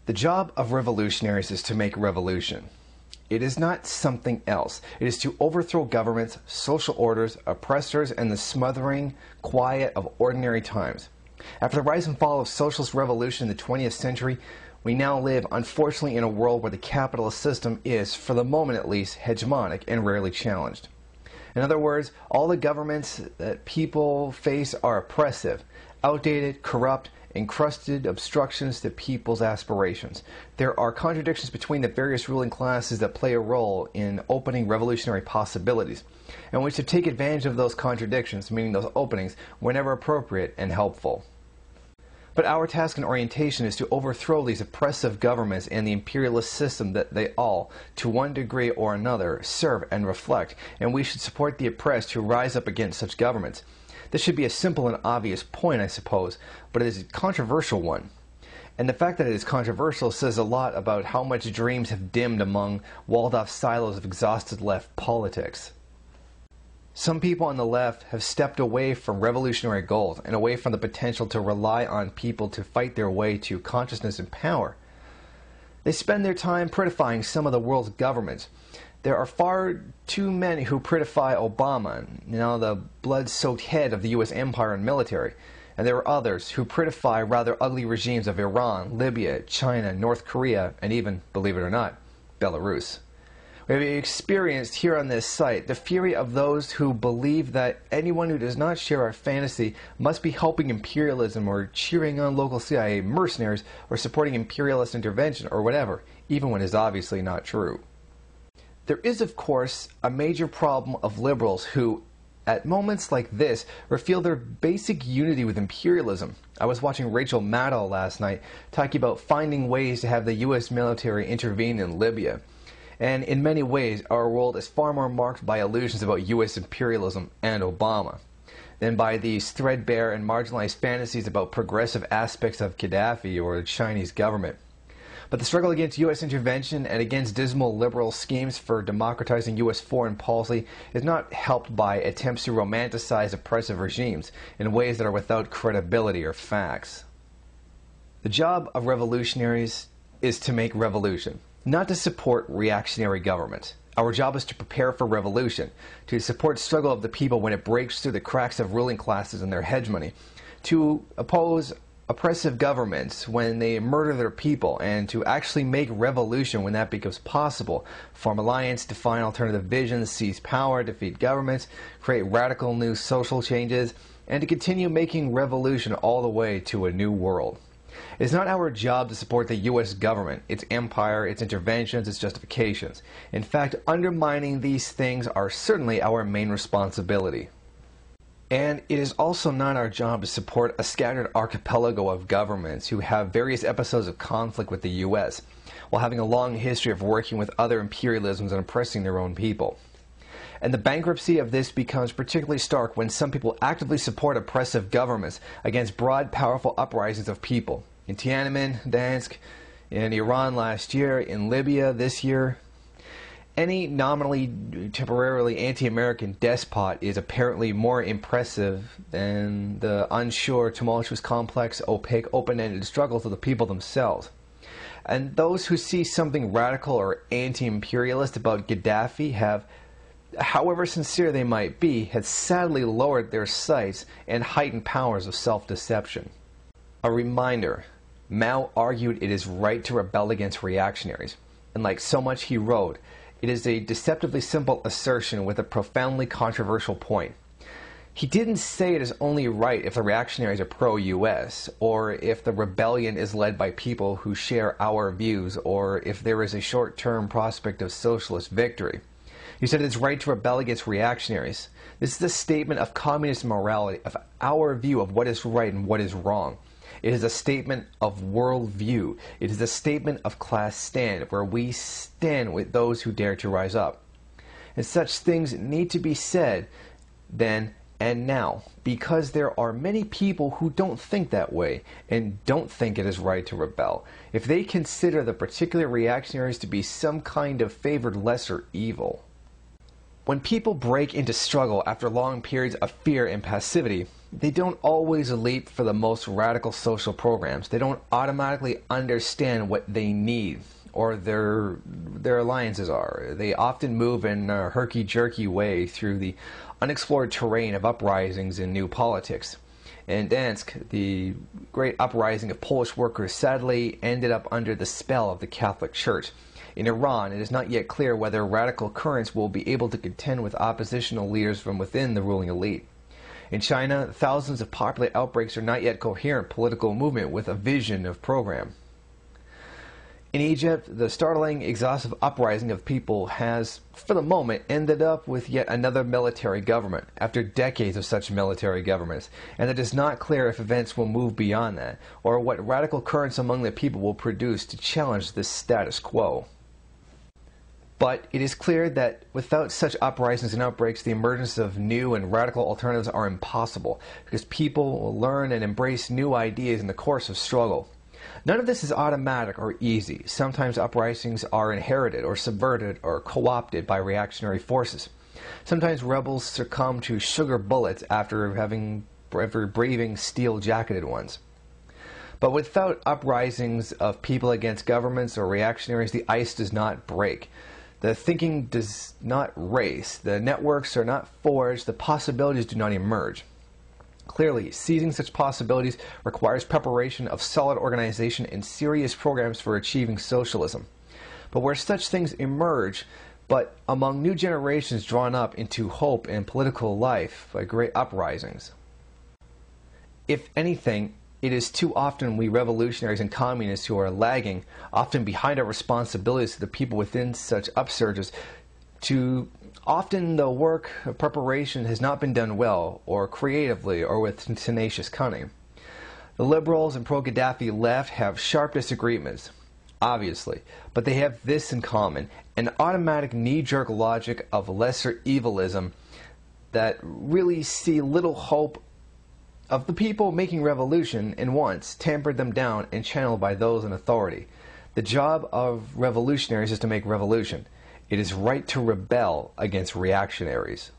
The job of revolutionaries is to make revolution. It is not something else. It is to overthrow governments, social orders, oppressors, and the smothering quiet of ordinary times. After the rise and fall of socialist revolution in the 20th century, we now live, unfortunately, in a world where the capitalist system is, for the moment at least, hegemonic and rarely challenged. In other words, all the governments that people face are oppressive, outdated, corrupt, encrusted obstructions to people's aspirations. There are contradictions between the various ruling classes that play a role in opening revolutionary possibilities, and we should take advantage of those contradictions, meaning those openings, whenever appropriate and helpful. But our task and orientation is to overthrow these oppressive governments and the imperialist system that they all, to one degree or another, serve and reflect, and we should support the oppressed who rise up against such governments. This should be a simple and obvious point, I suppose, but it is a controversial one. And the fact that it is controversial says a lot about how much dreams have dimmed among walled-off silos of exhausted left politics. Some people on the left have stepped away from revolutionary goals and away from the potential to rely on people to fight their way to consciousness and power. They spend their time prettifying some of the world's governments. There are far too many who prettify Obama, the blood-soaked head of the U.S. empire and military, and there are others who prettify rather ugly regimes of Iran, Libya, China, North Korea, and even, believe it or not, Belarus. We have experienced here on this site the fury of those who believe that anyone who does not share our fantasy must be helping imperialism or cheering on local CIA mercenaries or supporting imperialist intervention or whatever, even when it is obviously not true. There is, of course, a major problem of liberals who, at moments like this, reveal their basic unity with imperialism. I was watching Rachel Maddow last night talking about finding ways to have the U.S. military intervene in Libya. And in many ways, our world is far more marked by illusions about U.S. imperialism and Obama than by these threadbare and marginalized fantasies about progressive aspects of Gaddafi or the Chinese government. But the struggle against U.S. intervention and against dismal liberal schemes for democratizing U.S. foreign policy is not helped by attempts to romanticize oppressive regimes in ways that are without credibility or facts. The job of revolutionaries is to make revolution, not to support reactionary government. Our job is to prepare for revolution, to support struggle of the people when it breaks through the cracks of ruling classes and their hegemony, to oppose oppressive governments when they murder their people, and to actually make revolution when that becomes possible. Form alliance, define alternative visions, seize power, defeat governments, create radical new social changes, and to continue making revolution all the way to a new world. It is not our job to support the U.S. government, its empire, its interventions, its justifications. In fact, undermining these things are certainly our main responsibility. And it is also not our job to support a scattered archipelago of governments who have various episodes of conflict with the U.S., while having a long history of working with other imperialisms and oppressing their own people. And the bankruptcy of this becomes particularly stark when some people actively support oppressive governments against broad, powerful uprisings of people. In Tiananmen, Dansk, in Iran last year, in Libya this year. Any nominally, temporarily anti-American despot is apparently more impressive than the unsure, tumultuous, complex, opaque, open-ended struggles of the people themselves. And those who see something radical or anti-imperialist about Gaddafi have, however sincere they might be, had sadly lowered their sights and heightened powers of self-deception. A reminder, Mao argued it is right to rebel against reactionaries, and like so much he wrote, it is a deceptively simple assertion with a profoundly controversial point. He didn't say it is only right if the reactionaries are pro-US, or if the rebellion is led by people who share our views, or if there is a short-term prospect of socialist victory. He said it is right to rebel against reactionaries. This is a statement of communist morality, of our view of what is right and what is wrong. It is a statement of worldview. It is a statement of class stand, where we stand with those who dare to rise up. And such things need to be said then and now, because there are many people who don't think that way and don't think it is right to rebel. If they consider the particular reactionaries to be some kind of favored lesser evil. When people break into struggle after long periods of fear and passivity, they don't always leap for the most radical social programs. They don't automatically understand what they need or their alliances are. They often move in a herky-jerky way through the unexplored terrain of uprisings and new politics. In Dansk, the great uprising of Polish workers sadly ended up under the spell of the Catholic Church. In Iran, it is not yet clear whether radical currents will be able to contend with oppositional leaders from within the ruling elite. In China, thousands of popular outbreaks are not yet coherent political movement with a vision of program. In Egypt, the startling, exhaustive uprising of people has, for the moment, ended up with yet another military government, after decades of such military governments, and it is not clear if events will move beyond that, or what radical currents among the people will produce to challenge this status quo. But it is clear that without such uprisings and outbreaks, the emergence of new and radical alternatives are impossible, because people will learn and embrace new ideas in the course of struggle. None of this is automatic or easy. Sometimes uprisings are inherited or subverted or co-opted by reactionary forces. Sometimes rebels succumb to sugar bullets after braving steel-jacketed ones. But without uprisings of people against governments or reactionaries, the ice does not break. The thinking does not race. The networks are not forged. The possibilities do not emerge. Clearly, seizing such possibilities requires preparation of solid organization and serious programs for achieving socialism. But where such things emerge, but among new generations drawn up into hope and political life by great uprisings. If anything, it is too often we revolutionaries and communists who are lagging, often behind our responsibilities to the people within such upsurges. Too often the work of preparation has not been done well, or creatively, or with tenacious cunning. The liberals and pro-Gaddafi left have sharp disagreements, obviously, but they have this in common: an automatic knee-jerk logic of lesser evilism that really see little hope of the people making revolution, and once tampered them down and channeled by those in authority. The job of revolutionaries is to make revolution. It is right to rebel against reactionaries.